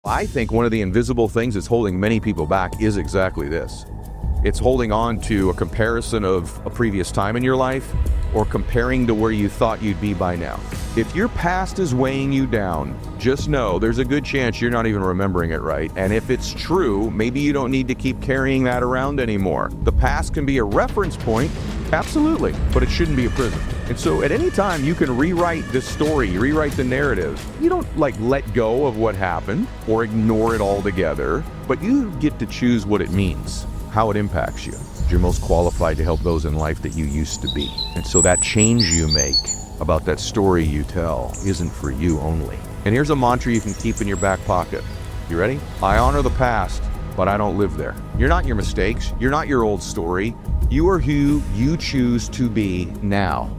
I think one of the invisible things that's holding many people back is exactly this. It's holding on to a comparison of a previous time in your life or comparing to where you thought you'd be by now. If your past is weighing you down, just know there's a good chance you're not even remembering it right. And if it's true, maybe you don't need to keep carrying that around anymore. The past can be a reference point, absolutely, but it shouldn't be a prison. And so at any time you can rewrite this story, rewrite the narrative. You don't let go of what happened or ignore it altogether, but you get to choose what it means, how it impacts you. You're most qualified to help those in life that you used to be. And so that change you make about that story you tell isn't for you only. And here's a mantra you can keep in your back pocket. You ready? I honor the past, but I don't live there. You're not your mistakes. You're not your old story. You are who you choose to be now.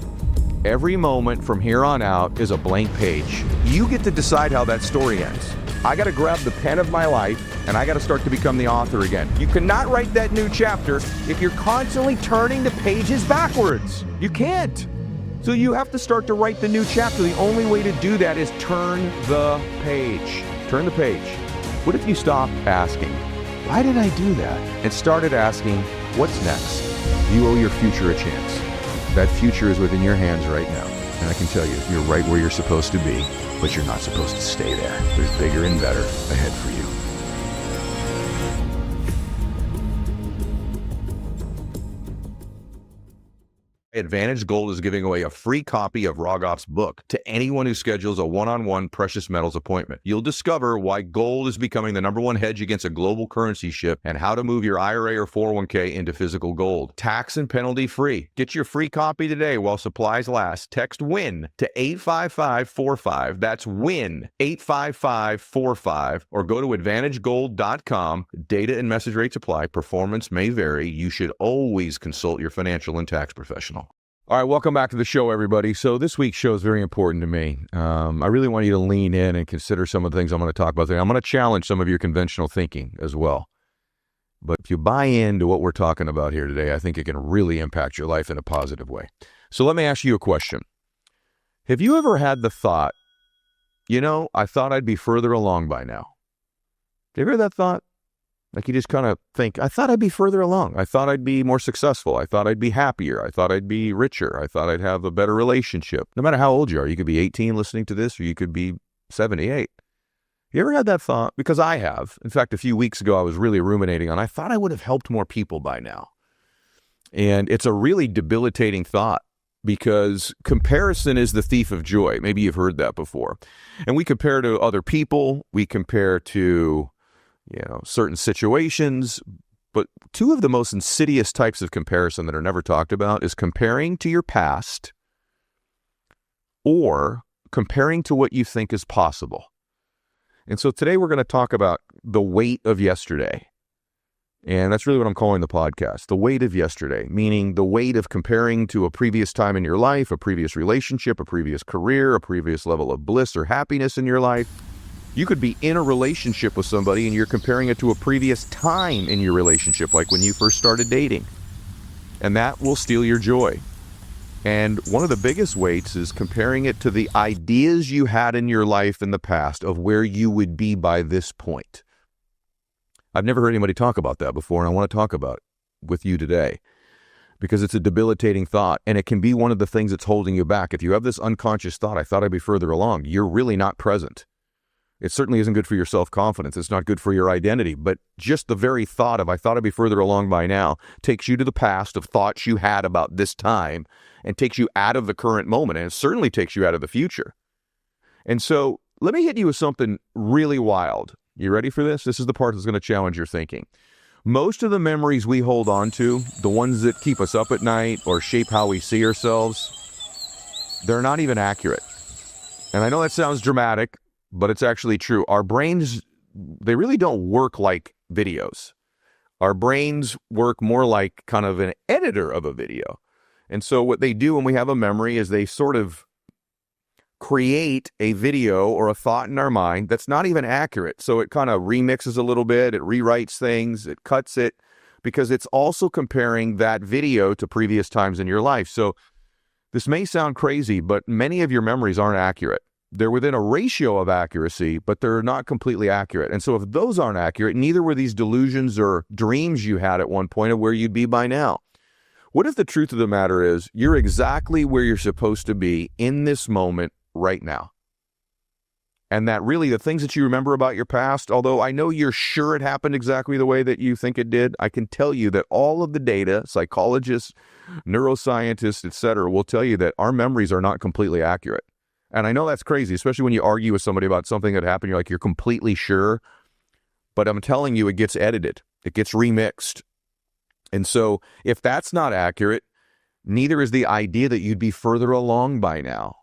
Every moment from here on out is a blank page. You get to decide how that story ends. I got to grab the pen of my life and I got to start to become the author again. You cannot write that new chapter if you're constantly turning the pages backwards. You can't. So you have to start to write the new chapter. The only way to do that is turn the page. Turn the page. What if you stopped asking, why did I do that? And started asking, what's next? You owe your future a chance. That future is within your hands right now. And I can tell you, you're right where you're supposed to be, but you're not supposed to stay there. There's bigger and better ahead for you. Advantage Gold is giving away a free copy of Rogoff's book to anyone who schedules a one-on-one precious metals appointment. You'll discover why gold is becoming the #1 hedge against a global currency shift and how to move your IRA or 401k into physical gold. Tax and penalty free. Get your free copy today while supplies last. Text WIN to 85545. That's WIN 85545, or go to advantagegold.com. Data and message rates apply. Performance may vary. You should always consult your financial and tax professional. All right, welcome back to the show, everybody. So this week's show is very important to me. I really want you to lean in and consider some of the things I'm going to talk about today. I'm going to challenge some of your conventional thinking as well. But if you buy into what we're talking about here today, I think it can really impact your life in a positive way. So let me ask you a question. Have you ever had the thought, I thought I'd be further along by now? Have you ever had that thought? Like you just kind of think, I thought I'd be further along. I thought I'd be more successful. I thought I'd be happier. I thought I'd be richer. I thought I'd have a better relationship. No matter how old you are, you could be 18 listening to this, or you could be 78. You ever had that thought? Because I have. In fact, a few weeks ago, I was really ruminating on, I thought I would have helped more people by now. And it's a really debilitating thought because comparison is the thief of joy. Maybe you've heard that before. And we compare to other people. We compare to certain situations, but two of the most insidious types of comparison that are never talked about is comparing to your past or comparing to what you think is possible. And so today we're going to talk about the weight of yesterday. And that's really what I'm calling the podcast, the weight of yesterday, meaning the weight of comparing to a previous time in your life, a previous relationship, a previous career, a previous level of bliss or happiness in your life. You could be in a relationship with somebody and you're comparing it to a previous time in your relationship, like when you first started dating. And that will steal your joy. And one of the biggest weights is comparing it to the ideas you had in your life in the past of where you would be by this point. I've never heard anybody talk about that before, and I want to talk about it with you today because it's a debilitating thought, and it can be one of the things that's holding you back. If you have this unconscious thought, I thought I'd be further along, you're really not present. It certainly isn't good for your self-confidence. It's not good for your identity. But just the very thought of, I thought I'd be further along by now, takes you to the past of thoughts you had about this time and takes you out of the current moment. And it certainly takes you out of the future. And so let me hit you with something really wild. You ready for this? This is the part that's going to challenge your thinking. Most of the memories we hold on to, the ones that keep us up at night or shape how we see ourselves, they're not even accurate. And I know that sounds dramatic, but it's actually true. Our brains, they really don't work like videos. Our brains work more like kind of an editor of a video. And so what they do when we have a memory is they sort of create a video or a thought in our mind that's not even accurate. So it kind of remixes a little bit, it rewrites things, it cuts it, because it's also comparing that video to previous times in your life. So this may sound crazy, but many of your memories aren't accurate. They're within a ratio of accuracy, but they're not completely accurate. And so if those aren't accurate, neither were these delusions or dreams you had at one point of where you'd be by now. What if the truth of the matter is you're exactly where you're supposed to be in this moment right now? And that really the things that you remember about your past, although I know you're sure it happened exactly the way that you think it did, I can tell you that all of the data, psychologists, neuroscientists, etc., will tell you that our memories are not completely accurate. And I know that's crazy, especially when you argue with somebody about something that happened, you're like, you're completely sure. But I'm telling you, it gets edited. It gets remixed. And so if that's not accurate, neither is the idea that you'd be further along by now.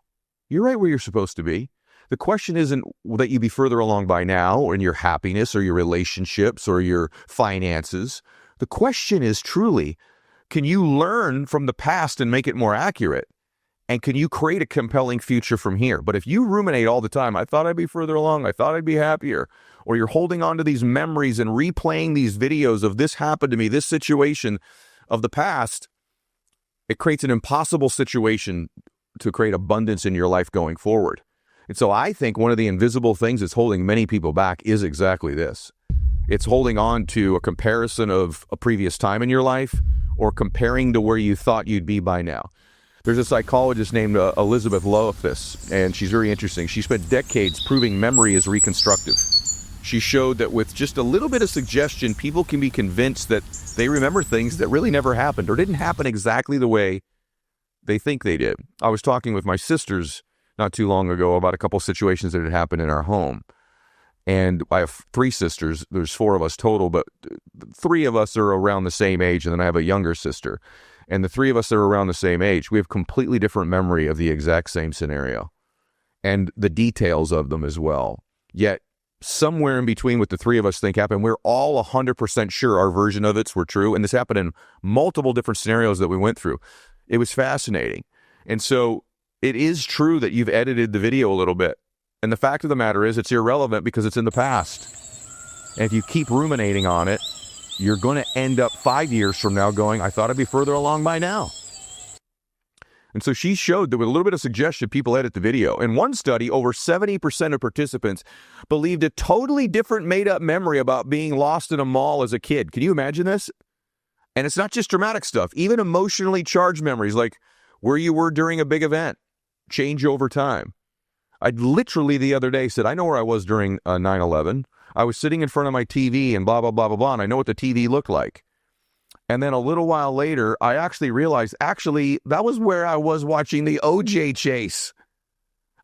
You're right where you're supposed to be. The question isn't that you be further along by now or in your happiness or your relationships or your finances. The question is truly, can you learn from the past and make it more accurate? And can you create a compelling future from here? But if you ruminate all the time, I thought I'd be further along, I thought I'd be happier, or you're holding on to these memories and replaying these videos of this happened to me, this situation of the past, it creates an impossible situation to create abundance in your life going forward. And so I think one of the invisible things that's holding many people back is exactly this. It's holding on to a comparison of a previous time in your life or comparing to where you thought you'd be by now. There's a psychologist named Elizabeth Loeffis, and she's very interesting. She spent decades proving memory is reconstructive. She showed that with just a little bit of suggestion, people can be convinced that they remember things that really never happened or didn't happen exactly the way they think they did. I was talking with my sisters not too long ago about a couple situations that had happened in our home. And I have 3 sisters. There's 4 of us total, but 3 of us are around the same age, and then I have a younger sister. And the 3 of us that are around the same age, we have completely different memory of the exact same scenario and the details of them as well. Yet somewhere in between what the 3 of us think happened, we're all 100% sure our version of it's were true. And this happened in multiple different scenarios that we went through. It was fascinating. And so it is true that you've edited the video a little bit. And the fact of the matter is it's irrelevant because it's in the past. And if you keep ruminating on it, you're going to end up 5 years from now going, I thought I'd be further along by now. And so she showed that with a little bit of suggestion, people edit the video. In one study, over 70% of participants believed a totally different made-up memory about being lost in a mall as a kid. Can you imagine this? And it's not just dramatic stuff. Even emotionally charged memories like where you were during a big event change over time. I literally the other day said, I know where I was during 9/11. I was sitting in front of my TV and blah, blah, blah, blah, blah, and I know what the TV looked like. And then a little while later, I actually realized, that was where I was watching the OJ chase.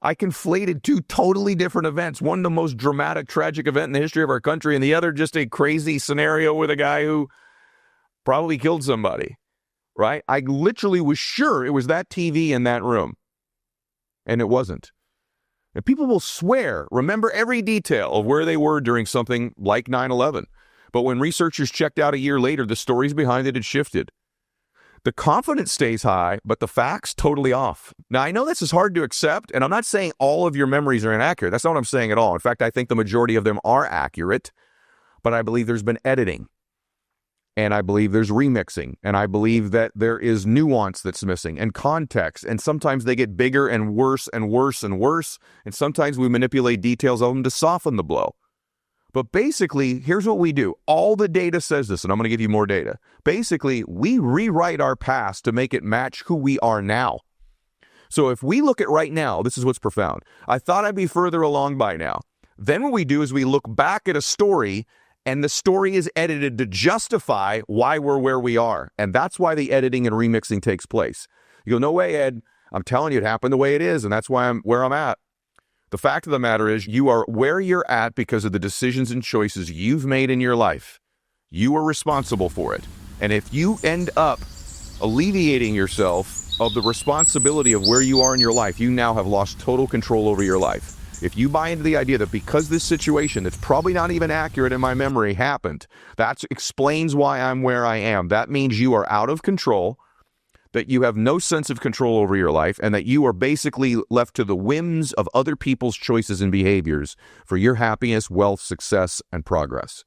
I conflated 2 totally different events. One, the most dramatic, tragic event in the history of our country, and the other, just a crazy scenario with a guy who probably killed somebody, right? I literally was sure it was that TV in that room, and it wasn't. And people will swear, remember every detail of where they were during something like 9/11. But when researchers checked out a year later, the stories behind it had shifted. The confidence stays high, but the facts totally off. Now, I know this is hard to accept, and I'm not saying all of your memories are inaccurate. That's not what I'm saying at all. In fact, I think the majority of them are accurate, but I believe there's been editing. And I believe there's remixing, and I believe that there is nuance that's missing, and context, and sometimes they get bigger and worse and worse and worse, and sometimes we manipulate details of them to soften the blow. But basically, here's what we do. All the data says this, and I'm going to give you more data. Basically, we rewrite our past to make it match who we are now. So if we look at right now, this is what's profound. I thought I'd be further along by now. Then what we do is we look back at a story, and the story is edited to justify why we're where we are. And that's why the editing and remixing takes place. You go, no way, Ed. I'm telling you it happened the way it is, and that's why I'm where I'm at. The fact of the matter is you are where you're at because of the decisions and choices you've made in your life. You are responsible for it. And if you end up alleviating yourself of the responsibility of where you are in your life, you now have lost total control over your life. If you buy into the idea that because this situation that's probably not even accurate in my memory happened, that explains why I'm where I am. That means you are out of control, that you have no sense of control over your life, and that you are basically left to the whims of other people's choices and behaviors for your happiness, wealth, success, and progress.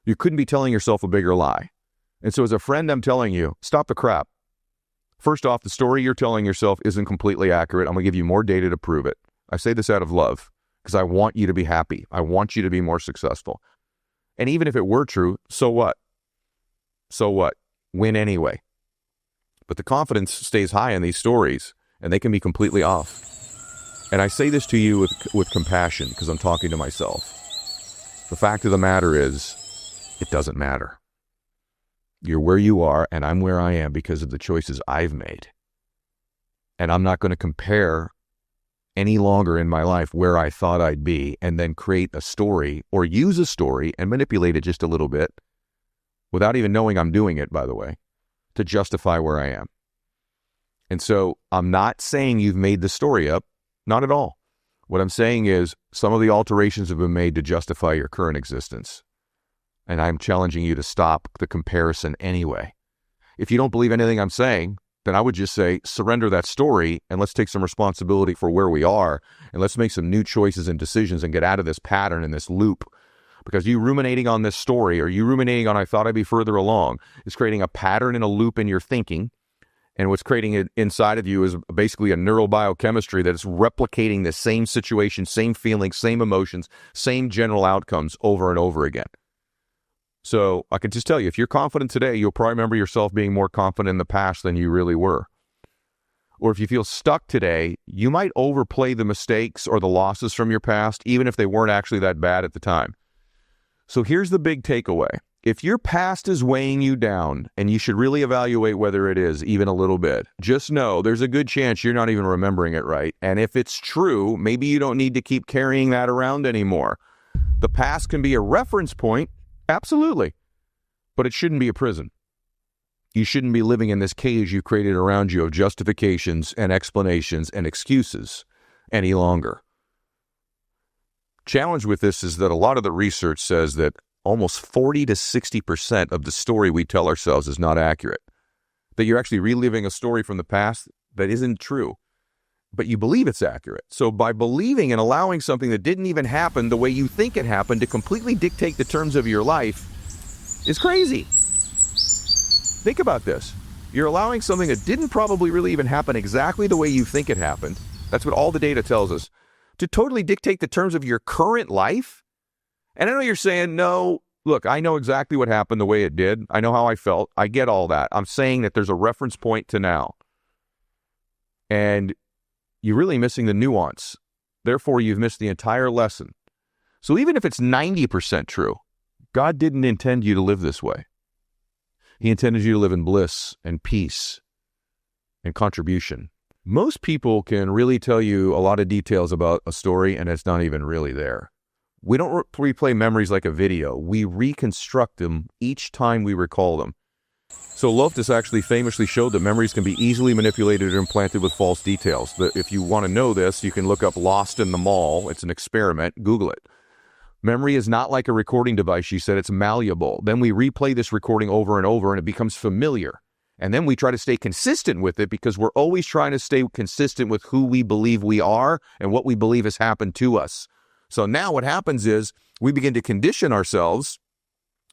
You couldn't be telling yourself a bigger lie. And so as a friend, I'm telling you, stop the crap. First off, the story you're telling yourself isn't completely accurate. I'm going to give you more data to prove it. I say this out of love because I want you to be happy. I want you to be more successful. And even if it were true, so what? So what? Win anyway. But the confidence stays high in these stories, and they can be completely off. And I say this to you with compassion because I'm talking to myself. The fact of the matter is, it doesn't matter. You're where you are, and I'm where I am because of the choices I've made. And I'm not going to compare any longer in my life where I thought I'd be and then create a story or use a story and manipulate it just a little bit without even knowing I'm doing it, by the way, to justify where I am. And so I'm not saying you've made the story up, not at all. What I'm saying is some of the alterations have been made to justify your current existence. And I'm challenging you to stop the comparison anyway. If you don't believe anything I'm saying, then I would just say, surrender that story and let's take some responsibility for where we are and let's make some new choices and decisions and get out of this pattern and this loop. Because you ruminating on this story or you ruminating on I thought I'd be further along is creating a pattern and a loop in your thinking. And what's creating it inside of you is basically a neurobiochemistry that is replicating the same situation, same feelings, same emotions, same general outcomes over and over again. So I can just tell you, if you're confident today, you'll probably remember yourself being more confident in the past than you really were. Or if you feel stuck today, you might overplay the mistakes or the losses from your past, even if they weren't actually that bad at the time. So here's the big takeaway. If your past is weighing you down, and you should really evaluate whether it is, even a little bit, just know there's a good chance you're not even remembering it right. And if it's true, maybe you don't need to keep carrying that around anymore. The past can be a reference point, absolutely, but it shouldn't be a prison. You shouldn't be living in this cage you created around you of justifications and explanations and excuses any longer. Challenge with this is that a lot of the research says that almost 40 to 60% of the story we tell ourselves is not accurate. That you're actually reliving a story from the past that isn't true, but you believe it's accurate. So by believing and allowing something that didn't even happen the way you think it happened to completely dictate the terms of your life is crazy. Think about this. You're allowing something that didn't probably really even happen exactly the way you think it happened. That's what all the data tells us. To totally dictate the terms of your current life. And I know you're saying, no, look, I know exactly what happened the way it did. I know how I felt. I get all that. I'm saying that there's a reference point to now. And you're really missing the nuance. Therefore, you've missed the entire lesson. So even if it's 90% true, God didn't intend you to live this way. He intended you to live in bliss and peace and contribution. Most people can really tell you a lot of details about a story, and it's not even really there. We don't replay memories like a video. We reconstruct them each time we recall them. So Loftus actually famously showed that memories can be easily manipulated or implanted with false details. If you want to know this, you can look up Lost in the Mall. It's an experiment. Google it. Memory is not like a recording device, she said. It's malleable. Then we replay this recording over and over, and it becomes familiar. And then we try to stay consistent with it because we're always trying to stay consistent with who we believe we are and what we believe has happened to us. So now what happens is we begin to condition ourselves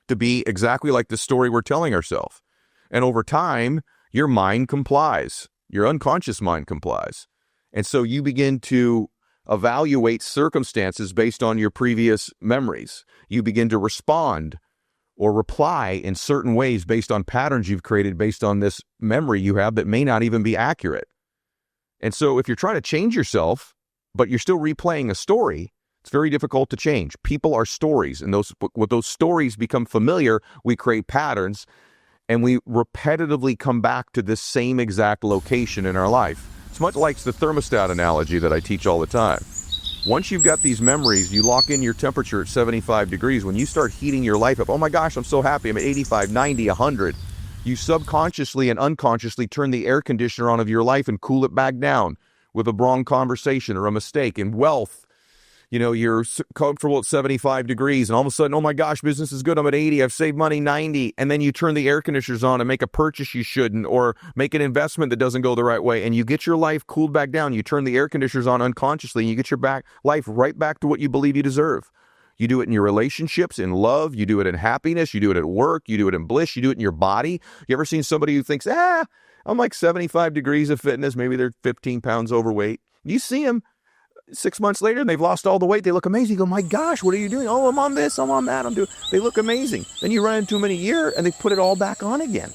to be exactly like the story we're telling ourselves. And over time, your mind complies. Your unconscious mind complies. And so you begin to evaluate circumstances based on your previous memories. You begin to respond or reply in certain ways based on patterns you've created based on this memory you have that may not even be accurate. And so if you're trying to change yourself, but you're still replaying a story, it's very difficult to change. People are stories, and when those stories become familiar, we create patterns, and we repetitively come back to this same exact location in our life. It's much like the thermostat analogy that I teach all the time. Once you've got these memories, you lock in your temperature at 75 degrees. When you start heating your life up, oh my gosh, I'm so happy, I'm at 85, 90, 100. You subconsciously and unconsciously turn the air conditioner on of your life and cool it back down with a wrong conversation or a mistake. In wealth, you know, you're comfortable at 75 degrees and all of a sudden, oh my gosh, business is good. I'm at 80. I've saved money 90. And then you turn the air conditioners on and make a purchase you shouldn't or make an investment that doesn't go the right way. And you get your life cooled back down. You turn the air conditioners on unconsciously and you get your life right back to what you believe you deserve. You do it in your relationships, in love. You do it in happiness. You do it at work. You do it in bliss. You do it in your body. You ever seen somebody who thinks, I'm like 75 degrees of fitness. Maybe they're 15 pounds overweight. You see them. 6 months later and they've lost all the weight. They look amazing. You go, my gosh, what are you doing? Oh, I'm on this, I'm on that, I'm doing. They look amazing. Then you run into them in a year and they put it all back on again.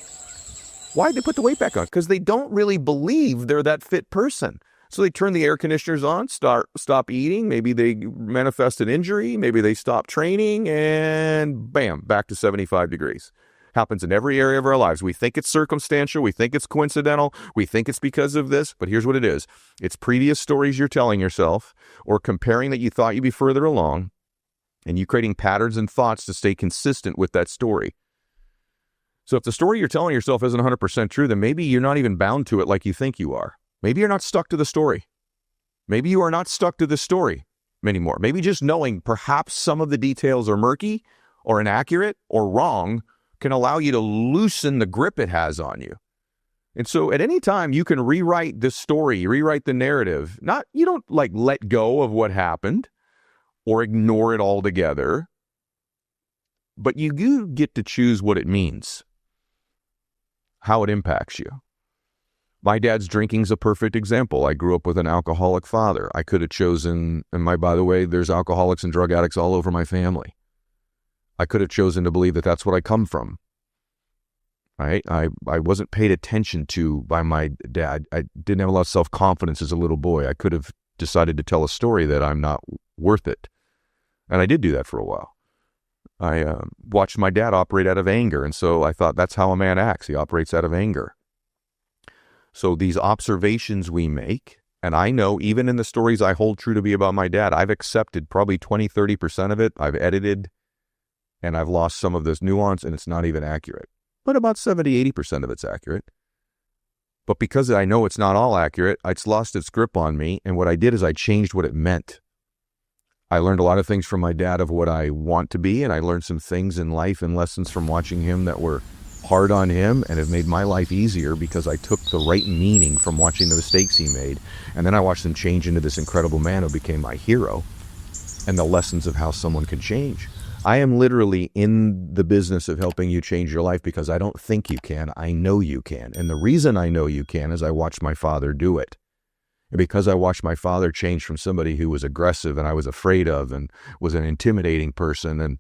Why'd they put the weight back on? Because they don't really believe they're that fit person. So they turn the air conditioners on, stop eating. Maybe they manifest an injury. Maybe they stop training, and bam, back to 75 degrees. Happens in every area of our lives. We think it's circumstantial. We think it's coincidental. We think it's because of this. But here's what it is. It's previous stories you're telling yourself, or comparing that you thought you'd be further along, and you creating patterns and thoughts to stay consistent with that story. So if the story you're telling yourself isn't 100% true, then maybe you're not even bound to it like you think you are. Maybe you're not stuck to the story. Maybe you are not stuck to the story anymore. Maybe just knowing perhaps some of the details are murky or inaccurate or wrong can allow you to loosen the grip it has on you. And so at any time you can rewrite the story, rewrite the narrative. You don't let go of what happened or ignore it altogether, but you do get to choose what it means, how it impacts you. My dad's drinking's a perfect example. I grew up with an alcoholic father. I could have chosen, by the way, there's alcoholics and drug addicts all over my family. I could have chosen to believe that that's what I come from. Right? I wasn't paid attention to by my dad. I didn't have a lot of self-confidence as a little boy. I could have decided to tell a story that I'm not worth it. And I did do that for a while. I watched my dad operate out of anger, and so I thought that's how a man acts. He operates out of anger. So these observations we make, and I know even in the stories I hold true to be about my dad, I've accepted probably 20-30% of it. I've edited, and I've lost some of this nuance, and it's not even accurate. But about 70-80% of it's accurate. But because I know it's not all accurate, it's lost its grip on me, and what I did is I changed what it meant. I learned a lot of things from my dad of what I want to be, and I learned some things in life and lessons from watching him that were hard on him and have made my life easier because I took the right meaning from watching the mistakes he made, and then I watched him change into this incredible man who became my hero, and the lessons of how someone can change. I am literally in the business of helping you change your life because I don't think you can, I know you can. And the reason I know you can is I watched my father do it. And because I watched my father change from somebody who was aggressive and I was afraid of and was an intimidating person and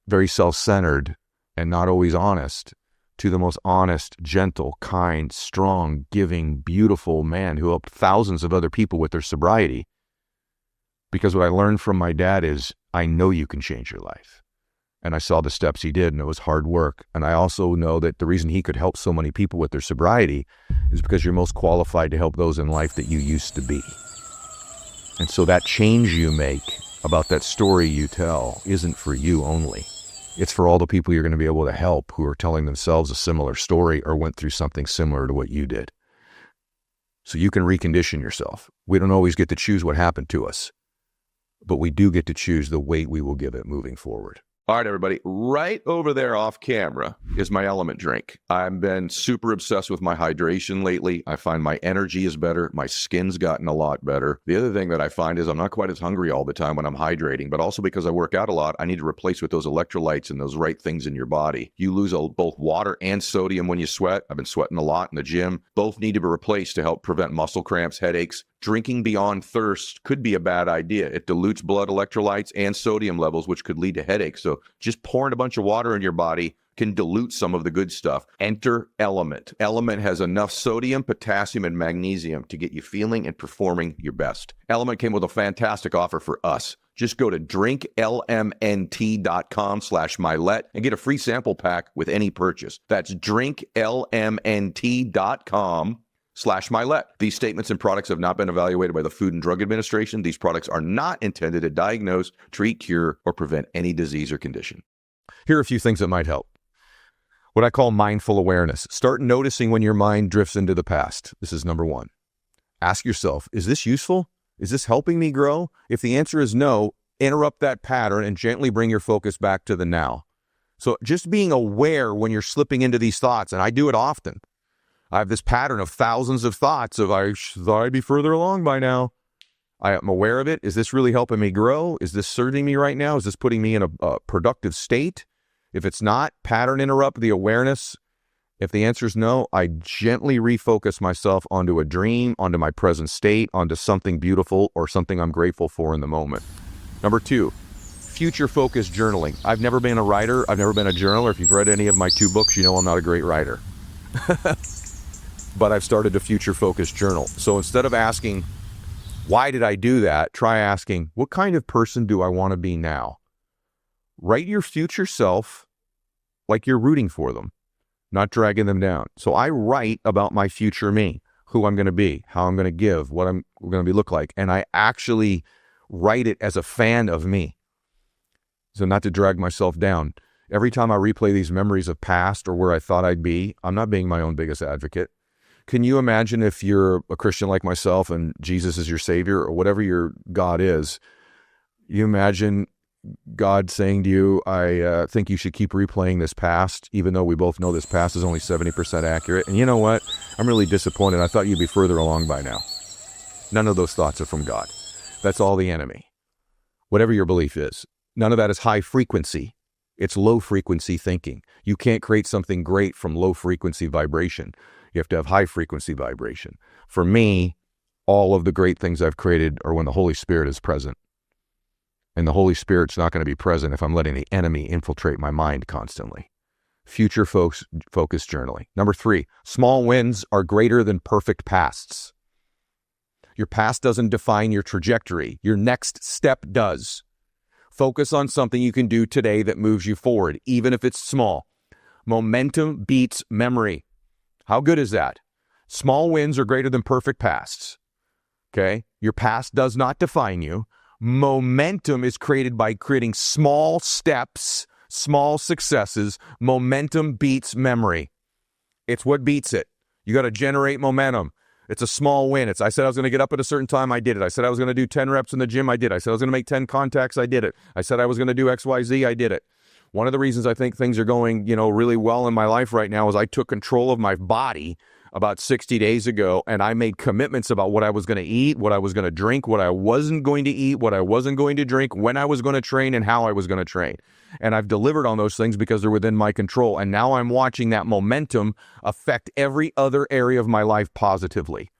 very self-centered and not always honest, to the most honest, gentle, kind, strong, giving, beautiful man who helped thousands of other people with their sobriety. Because what I learned from my dad is, I know you can change your life. And I saw the steps he did, and it was hard work. And I also know that the reason he could help so many people with their sobriety is because you're most qualified to help those in life that you used to be. And so that change you make about that story you tell isn't for you only. It's for all the people you're going to be able to help who are telling themselves a similar story or went through something similar to what you did. So you can recondition yourself. We don't always get to choose what happened to us, but we do get to choose the weight we will give it moving forward. All right, everybody, right over there off camera is my element drink. I've been super obsessed with my hydration lately. I find my energy is better. My skin's gotten a lot better. The other thing that I find is I'm not quite as hungry all the time when I'm hydrating, but also because I work out a lot, I need to replace with those electrolytes and those right things in your body. You lose both water and sodium when you sweat. I've been sweating a lot in the gym. Both need to be replaced to help prevent muscle cramps, headaches. Drinking beyond thirst could be a bad idea. It dilutes blood electrolytes and sodium levels, which could lead to headaches. So just pouring a bunch of water in your body can dilute some of the good stuff. Enter Element. Element has enough sodium, potassium, and magnesium to get you feeling and performing your best. Element came with a fantastic offer for us. Just go to drinklmnt.com/Milet and get a free sample pack with any purchase. That's drinklmnt.com/Milet. These statements and products have not been evaluated by the Food and Drug Administration. These products are not intended to diagnose, treat, cure, or prevent any disease or condition. Here are a few things that might help. What I call mindful awareness. Start noticing when your mind drifts into the past. This is number one. Ask yourself, is this useful? Is this helping me grow? If the answer is no, interrupt that pattern and gently bring your focus back to the now. So just being aware when you're slipping into these thoughts, and I do it often. I have this pattern of thousands of thoughts of I thought I'd be further along by now. I am aware of it. Is this really helping me grow? Is this serving me right now? Is this putting me in a productive state? If it's not, pattern interrupt the awareness If the answer is no, I gently refocus myself onto a dream, onto my present state, onto something beautiful or something I'm grateful for in the moment. Number 2, future-focused journaling. I've never been a writer. I've never been a journaler. If you've read any of my 2 books, you know I'm not a great writer. But I've started a future-focused journal. So instead of asking, why did I do that? Try asking, what kind of person do I want to be now? Write your future self like you're rooting for them, not dragging them down. So I write about my future me, who I'm going to be, how I'm going to give, what I'm going to be look like. And I actually write it as a fan of me. So not to drag myself down. Every time I replay these memories of past or where I thought I'd be, I'm not being my own biggest advocate. Can you imagine if you're a Christian like myself and Jesus is your savior or whatever your God is, you imagine God saying to you, I think you should keep replaying this past, even though we both know this past is only 70% accurate. And you know what? I'm really disappointed. I thought you'd be further along by now. None of those thoughts are from God. That's all the enemy. Whatever your belief is, none of that is high frequency. It's low frequency thinking. You can't create something great from low frequency vibration. You have to have high frequency vibration. For me, all of the great things I've created are when the Holy Spirit is present. And the Holy Spirit's not going to be present if I'm letting the enemy infiltrate my mind constantly. Future focused journaling. Number 3, small wins are greater than perfect pasts. Your past doesn't define your trajectory. Your next step does. Focus on something you can do today that moves you forward, even if it's small. Momentum beats memory. How good is that? Small wins are greater than perfect pasts. Okay? Your past does not define you. Momentum is created by creating small steps, small successes. Momentum beats memory. It's what beats it. You got to generate momentum. It's a small win. I said I was going to get up at a certain time, I did it. I said I was going to do 10 reps in the gym, I did it. I said I was going to make 10 contacts, I did it. I said I was going to do XYZ, I did it. One of the reasons I think things are going, really well in my life right now is I took control of my body about 60 days ago, and I made commitments about what I was going to eat, what I was going to drink, what I wasn't going to eat, what I wasn't going to drink, when I was going to train, and how I was going to train. And I've delivered on those things because they're within my control. And now I'm watching that momentum affect every other area of my life positively.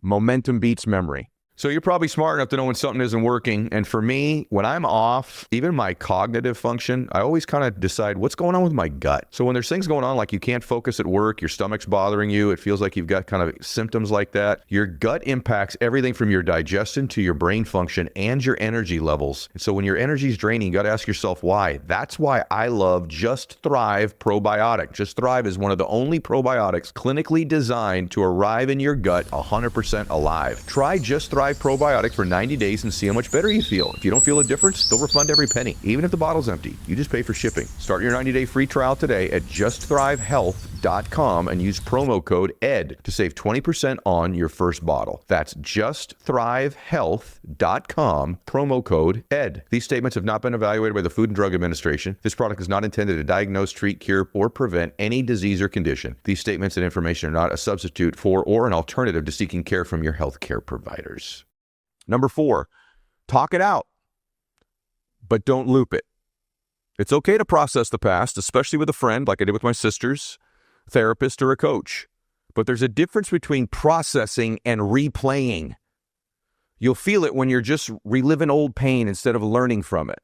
Momentum beats memory. So you're probably smart enough to know when something isn't working. And for me, when I'm off, even my cognitive function, I always kind of decide what's going on with my gut. So when there's things going on, like you can't focus at work, your stomach's bothering you, it feels like you've got kind of symptoms like that. Your gut impacts everything from your digestion to your brain function and your energy levels. And so when your energy's draining, you got to ask yourself why. That's why I love Just Thrive Probiotic. Just Thrive is one of the only probiotics clinically designed to arrive in your gut 100% alive. Try Just Thrive Probiotic for 90 days and see how much better you feel. If you don't feel a difference, they'll refund every penny, even if the bottle's empty. You just pay for shipping. Start your 90-day free trial today at justthrivehealth.com and use promo code ED to save 20% on your first bottle. That's justthrivehealth.com, promo code ED. These statements have not been evaluated by the Food and Drug Administration. This product is not intended to diagnose, treat, cure, or prevent any disease or condition. These statements and information are not a substitute for or an alternative to seeking care from your healthcare providers. Number 4, talk it out, but don't loop it. It's okay to process the past, especially with a friend like I did with my sisters, therapist, or a coach. But there's a difference between processing and replaying. You'll feel it when you're just reliving old pain instead of learning from it.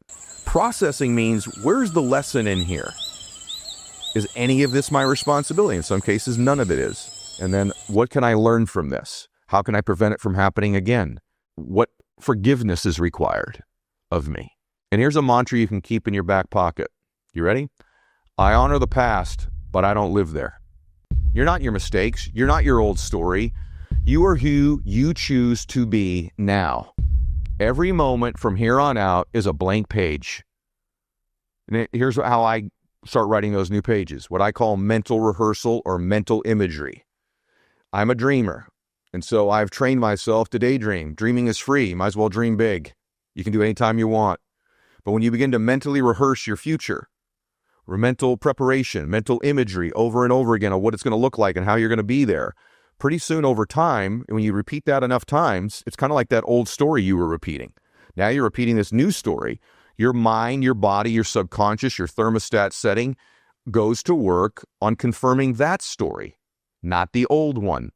Processing means, where's the lesson in here? Is any of this my responsibility? In some cases, none of it is. And then what can I learn from this? How can I prevent it from happening again? What forgiveness is required of me? And here's a mantra you can keep in your back pocket. You ready? I honor the past, but I don't live there. You're not your mistakes. You're not your old story. You are who you choose to be now. Every moment from here on out is a blank page. And here's how I start writing those new pages, what I call mental rehearsal or mental imagery. I'm a dreamer. And so I've trained myself to daydream. Dreaming is free. You might as well dream big. You can do it anytime you want. But when you begin to mentally rehearse your future, mental preparation, mental imagery over and over again of what it's going to look like and how you're going to be there, pretty soon over time, when you repeat that enough times, it's kind of like that old story you were repeating. Now you're repeating this new story. Your mind, your body, your subconscious, your thermostat setting goes to work on confirming that story, not the old one.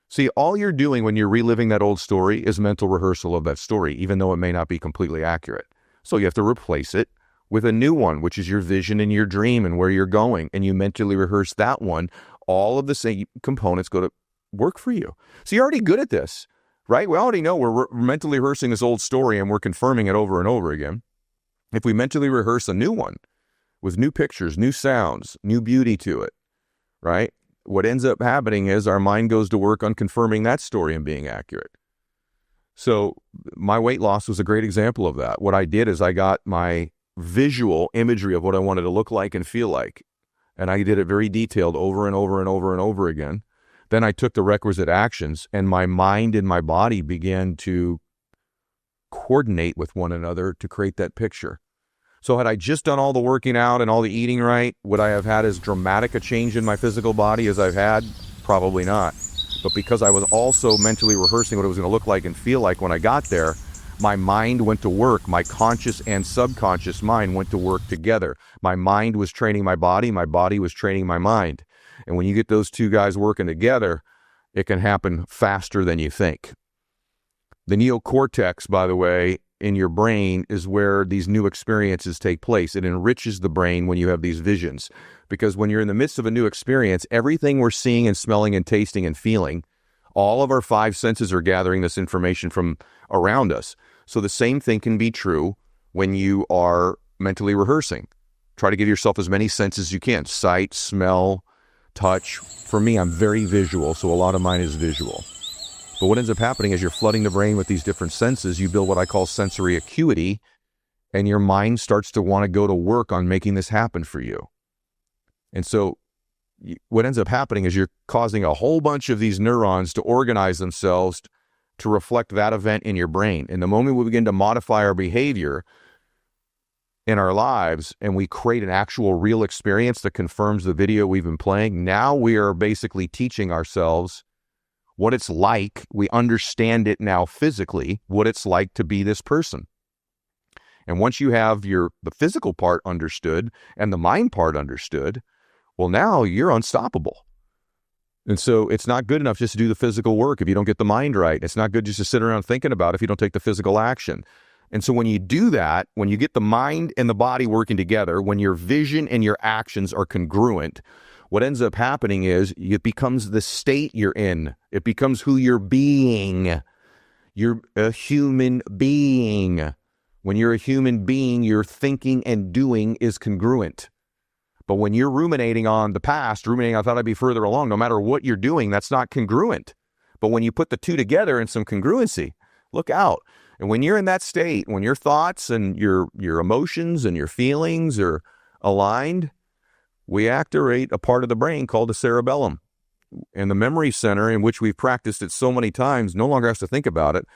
See, all you're doing when you're reliving that old story is mental rehearsal of that story, even though it may not be completely accurate. So you have to replace it with a new one, which is your vision and your dream and where you're going, and you mentally rehearse that one. All of the same components go to work for you. So you're already good at this, right? We already know we're mentally rehearsing this old story and we're confirming it over and over again. If we mentally rehearse a new one with new pictures, new sounds, new beauty to it, right? What ends up happening is our mind goes to work on confirming that story and being accurate. So my weight loss was a great example of that. What I did is I got my visual imagery of what I wanted to look like and feel like, and I did it very detailed over and over and over and over again. Then I took the requisite actions, and my mind and my body began to coordinate with one another to create that picture. So had I just done all the working out and all the eating right, would I have had as dramatic a change in my physical body as I've had? Probably not. But because I was also mentally rehearsing what it was going to look like and feel like when I got there, my mind went to work. My conscious and subconscious mind went to work together. My mind was training my body was training my mind. And when you get those two guys working together, it can happen faster than you think. The neocortex, by the way, in your brain is where these new experiences take place. It enriches the brain when you have these visions, because when you're in the midst of a new experience, everything we're seeing and smelling and tasting and feeling, all of our five senses are gathering this information from around us. So the same thing can be true when you are mentally rehearsing. Try to give yourself as many senses as you can: sight, smell, touch. For me, I'm very visual, so a lot of mine is visual. But what ends up happening is you're flooding the brain with these different senses. You build what I call sensory acuity, and your mind starts to want to go to work on making this happen for you. And so what ends up happening is you're causing a whole bunch of these neurons to organize themselves to reflect that event in your brain. And the moment we begin to modify our behavior in our lives and we create an actual real experience that confirms the video we've been playing, now we are basically teaching ourselves what it's like. We understand it now physically, what it's like to be this person. And once you have the physical part understood and the mind part understood, well, now you're unstoppable. And so it's not good enough just to do the physical work if you don't get the mind right. It's not good just to sit around thinking about it if you don't take the physical action. And so when you do that, when you get the mind and the body working together, when your vision and your actions are congruent, what ends up happening is it becomes the state you're in. It becomes who you're being. You're a human being. When you're a human being, your thinking and doing is congruent. But when you're ruminating on the past, I thought I'd be further along, no matter what you're doing, that's not congruent. But when you put the two together in some congruency, look out. And when you're in that state, when your thoughts and your emotions and your feelings are aligned, we activate a part of the brain called the cerebellum. And the memory center, in which we've practiced it so many times, no longer has to think about it.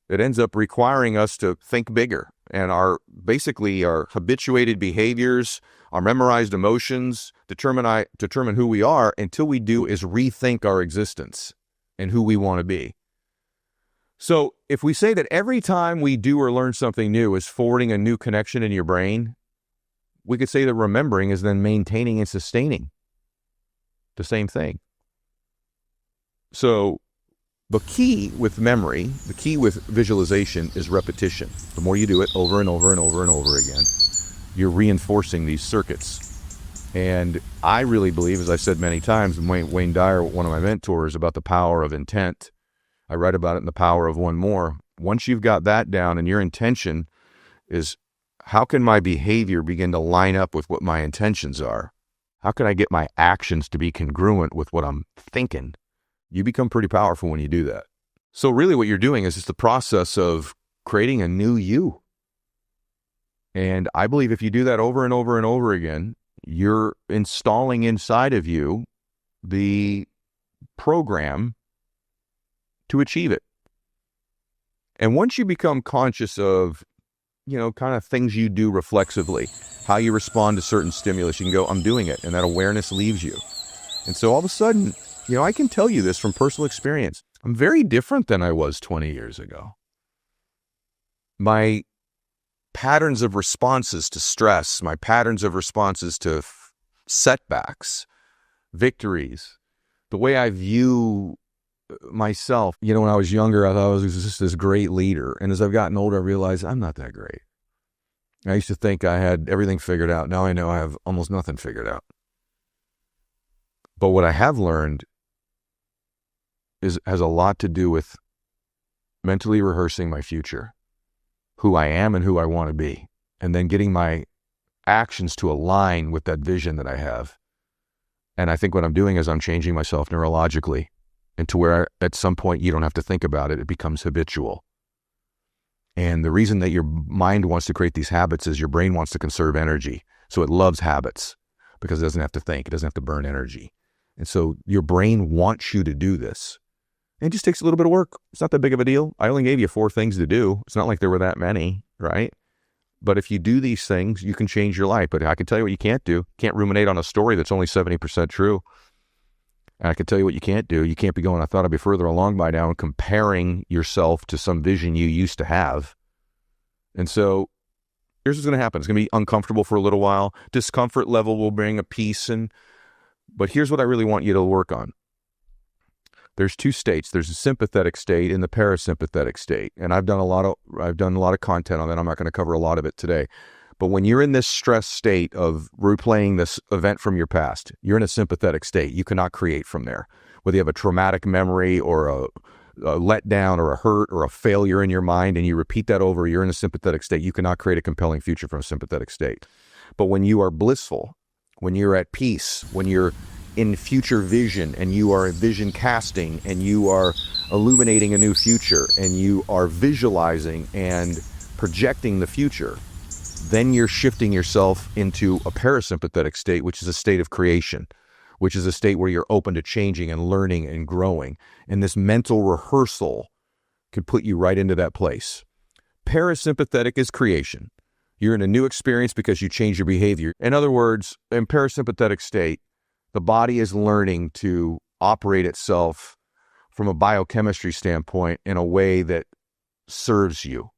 It ends up requiring us to think bigger. And our habituated behaviors, our memorized emotions determine who we are. Until we do is rethink our existence and who we want to be. So if we say that every time we do or learn something new is forwarding a new connection in your brain, we could say that remembering is then maintaining and sustaining the same thing. So the key with memory, the key with visualization is repetition. The more you do it over and over and over and over again, you're reinforcing these circuits. And I really believe, as I've said many times, Wayne Dyer, one of my mentors, about the power of intent. I write about it in The Power of One More. Once you've got that down and your intention is, how can my behavior begin to line up with what my intentions are? How can I get my actions to be congruent with what I'm thinking? You become pretty powerful when you do that. So really what you're doing is just the process of creating a new you. And I believe if you do that over and over and over again, you're installing inside of you the program to achieve it. And once you become conscious of kind of things you do reflexively, how you respond to certain stimulus, you can go, I'm doing it. And that awareness leaves you. And so all of a sudden, I can tell you this from personal experience. I'm very different than I was 20 years ago. My patterns of responses to stress, my patterns of responses to setbacks, victories, the way I view myself. You know, when I was younger, I thought I was just this great leader. And as I've gotten older, I realized I'm not that great. I used to think I had everything figured out. Now I know I have almost nothing figured out. But what I have learned has a lot to do with mentally rehearsing my future, who I am and who I want to be, and then getting my actions to align with that vision that I have. And I think what I'm doing is I'm changing myself neurologically into where at some point you don't have to think about it. It becomes habitual. And the reason that your mind wants to create these habits is your brain wants to conserve energy. So it loves habits because it doesn't have to think. It doesn't have to burn energy. And so your brain wants you to do this. And it just takes a little bit of work. It's not that big of a deal. I only gave you 4 things to do. It's not like there were that many, right? But if you do these things, you can change your life. But I can tell you what you can't do. You can't ruminate on a story that's only 70% true. And I can tell you what you can't do. You can't be going, I thought I'd be further along by now, and comparing yourself to some vision you used to have. And so here's what's going to happen. It's going to be uncomfortable for a little while. Discomfort level will bring a peace. But here's what I really want you to work on. There's 2 states. There's a sympathetic state and the parasympathetic state. And I've done a lot of content on that. I'm not going to cover a lot of it today. But when you're in this stress state of replaying this event from your past, you're in a sympathetic state. You cannot create from there. Whether you have a traumatic memory or a letdown or a hurt or a failure in your mind and you repeat that over, you're in a sympathetic state. You cannot create a compelling future from a sympathetic state. But when you are blissful, when you're at peace, when you're in future vision and you are vision casting and you are illuminating a new future and you are visualizing and projecting the future, then you're shifting yourself into a parasympathetic state, which is a state of creation, which is a state where you're open to changing and learning and growing. And this mental rehearsal could put you right into that place. Parasympathetic is creation. You're in a new experience because you change your behavior. In other words, in parasympathetic state, the body is learning to operate itself from a biochemistry standpoint in a way that serves you.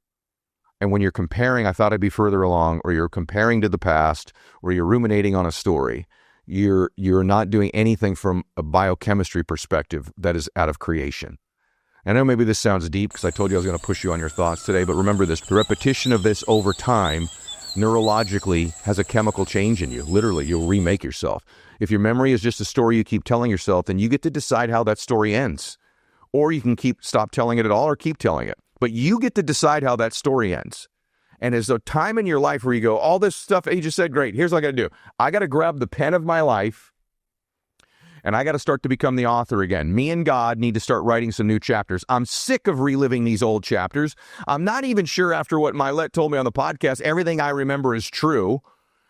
And when you're comparing, I thought I'd be further along, or you're comparing to the past, or you're ruminating on a story, you're not doing anything from a biochemistry perspective that is out of creation. I know maybe this sounds deep because I told you I was going to push you on your thoughts today, but remember this, the repetition of this over time neurologically has a chemical change in you. Literally, you'll remake yourself. If your memory is just a story you keep telling yourself, then you get to decide how that story ends. Or you can stop telling it at all or keep telling it. But you get to decide how that story ends. And there's a time in your life where you go, all this stuff he just said, great, here's what I got to do. I got to grab the pen of my life and I got to start to become the author again. Me and God need to start writing some new chapters. I'm sick of reliving these old chapters. I'm not even sure after what Mylette told me on the podcast, everything I remember is true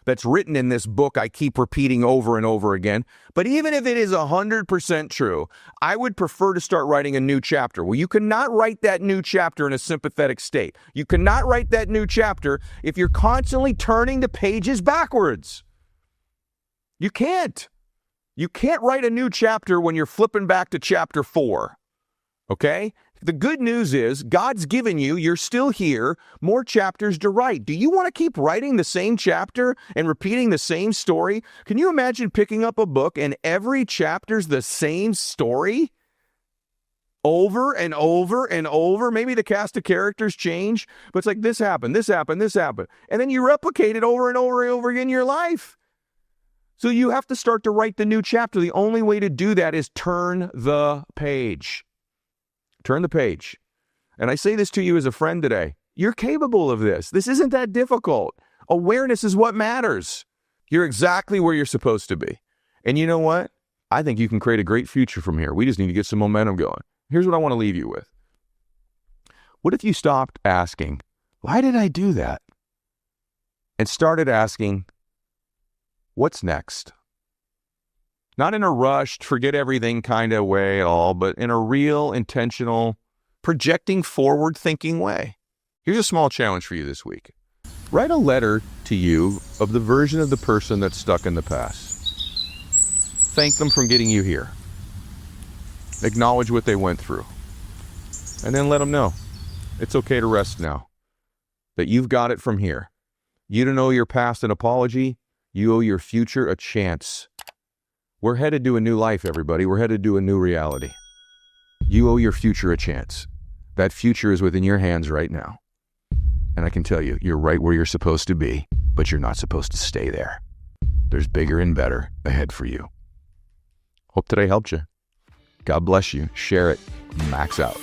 that's written in this book I keep repeating over and over again. But even if it is 100% true, I would prefer to start writing a new chapter. Well, you cannot write that new chapter in a sympathetic state. You cannot write that new chapter if you're constantly turning the pages backwards. You can't. You can't write a new chapter when you're flipping back to chapter 4. Okay? The good news is God's given you, you're still here, more chapters to write. Do you want to keep writing the same chapter and repeating the same story? Can you imagine picking up a book and every chapter's the same story? Over and over and over. Maybe the cast of characters change, but it's like this happened, this happened, this happened. And then you replicate it over and over and over again in your life. So you have to start to write the new chapter. The only way to do that is turn the page. Turn the page. And I say this to you as a friend today. You're capable of this. This isn't that difficult. Awareness is what matters. You're exactly where you're supposed to be. And you know what? I think you can create a great future from here. We just need to get some momentum going. Here's what I want to leave you with. What if you stopped asking, why did I do that? And started asking, what's next? Not in a rushed, forget everything kind of way at all, but in a real, intentional, projecting forward-thinking way. Here's a small challenge for you this week. Write a letter to you of the version of the person that's stuck in the past. Thank them for getting you here. Acknowledge what they went through. And then let them know it's okay to rest now. That you've got it from here. You don't owe your past an apology. You owe your future a chance. We're headed to a new life, everybody. We're headed to a new reality. You owe your future a chance. That future is within your hands right now. And I can tell you, you're right where you're supposed to be, but you're not supposed to stay there. There's bigger and better ahead for you. Hope today helped you. God bless you. Share it. Max out.